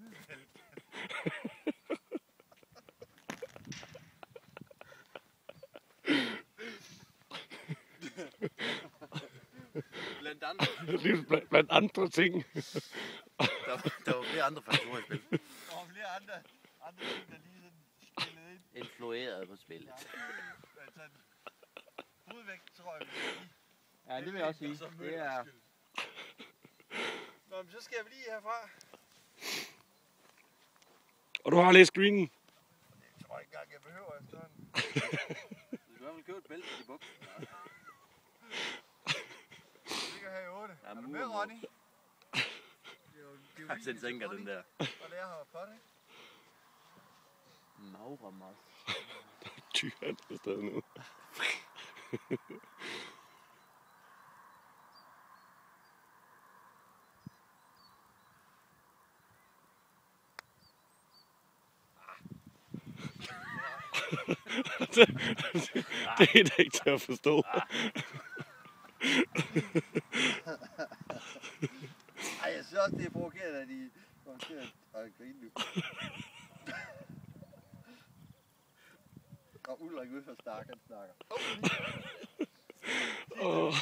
vandfelt. Blandt andre ting. Der var flere andre faktorer i spil. Der var flere andre ting, der lige sådan spillede ind. Influeret på spillet. Ja, men sådan hovedvægt, tror jeg, Ja, det vil jeg også sige. Det er... Nå, men så skal jeg lige herfra. Og du har læst screenen. Det tror jeg ikke engang, jeg behøver efterhånden. Du skal i hvert fald købe et bælte i buksen. Det ligger her i 8. Ja, Er du med, Ronny? Jeg synes sænker den der. Og det er her for det. Mauramos. Tyr han på stedet nu. Det er da ikke til at forstå. Ej, jeg synes også, det er provokerende, at I kommer til at grine nu. Og Ulrik ude for Stark, han snakker. Åh.